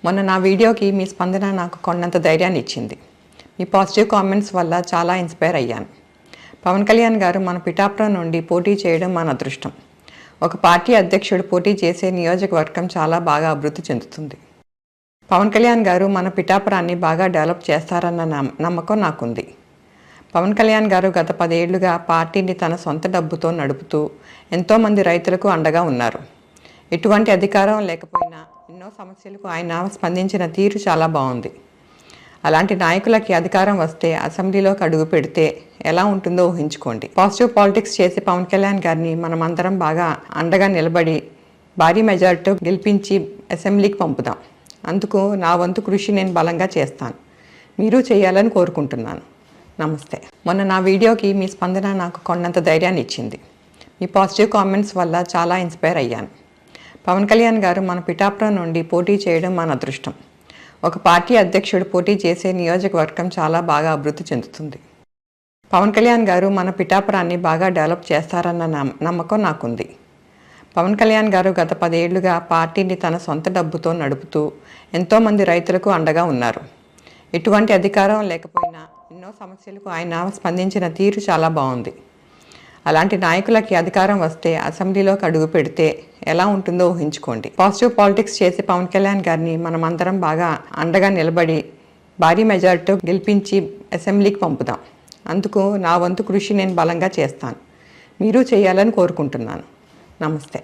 మొన్న నా వీడియోకి మీ స్పందన నాకు కొండంత ధైర్యాన్ని ఇచ్చింది. మీ పాజిటివ్ కామెంట్స్ వల్ల చాలా ఇన్స్పైర్ అయ్యాను. పవన్ కళ్యాణ్ గారు మన పిఠాపురం నుండి పోటీ చేయడం మన అదృష్టం. ఒక పార్టీ అధ్యక్షుడు పోటీ చేసే నియోజకవర్గం చాలా బాగా అభివృద్ధి చెందుతుంది. పవన్ కళ్యాణ్ గారు మన పిఠాపురాన్ని బాగా డెవలప్ చేస్తారన్న నమ్మకం నాకుంది. పవన్ కళ్యాణ్ గారు గత 10 ఏళ్లుగా పార్టీని తన సొంత డబ్బుతో నడుపుతూ ఎంతోమంది రైతులకు అండగా ఉన్నారు. ఎటువంటి అధికారం లేకపోయినా ఎన్నో సమస్యలకు ఆయన స్పందించిన తీరు చాలా బాగుంది. అలాంటి నాయకులకి అధికారం వస్తే అసెంబ్లీలోకి అడుగు పెడితే ఎలా ఉంటుందో ఊహించుకోండి. పాజిటివ్ పాలిటిక్స్ చేసి పవన్ కళ్యాణ్ గారిని మనమందరం బాగా అండగా నిలబడి భారీ మెజారిటీతో గెలిపించి అసెంబ్లీకి పంపుదాం. అందుకు నా వంతు కృషి నేను బలంగా చేస్తాను. మీరు చేయాలని కోరుకుంటున్నాను. నమస్తే. మొన్న నా వీడియోకి మీ స్పందన నాకు కొండంత ధైర్యాన్ని ఇచ్చింది. మీ పాజిటివ్ కామెంట్స్ వల్ల చాలా ఇన్స్పైర్ అయ్యాను. పవన్ కళ్యాణ్ గారు మన పిఠాపురం నుండి పోటీ చేయడం మన అదృష్టం. ఒక పార్టీ అధ్యక్షుడు పోటీ చేసే నియోజకవర్గం చాలా బాగా అభివృద్ధి చెందుతుంది. పవన్ కళ్యాణ్ గారు మన పిఠాపురాన్ని బాగా డెవలప్ చేస్తారన్న నమ్మకం నాకుంది. పవన్ కళ్యాణ్ గారు గత 10 ఏళ్లుగా పార్టీని తన సొంత డబ్బుతో నడుపుతూ ఎంతోమంది రైతులకు అండగా ఉన్నారు. ఎటువంటి అధికారం లేకపోయినా ఎన్నో సమస్యలకు ఆయన స్పందించిన తీరు చాలా బాగుంది. అలాంటి నాయకులకి అధికారం వస్తే అసెంబ్లీలోకి అడుగు పెడితే ఎలా ఉంటుందో ఊహించుకోండి. పాజిటివ్ పాలిటిక్స్ చేసి పవన్ కళ్యాణ్ గారిని మనమందరం బాగా అండగా నిలబడి భారీ మెజారిటీతో గెలిపించి అసెంబ్లీకి పంపుదాం. అందుకు నా వంతు కృషి నేను బలంగా చేస్తాను. మీరు చేయాలని కోరుకుంటున్నాను. నమస్తే.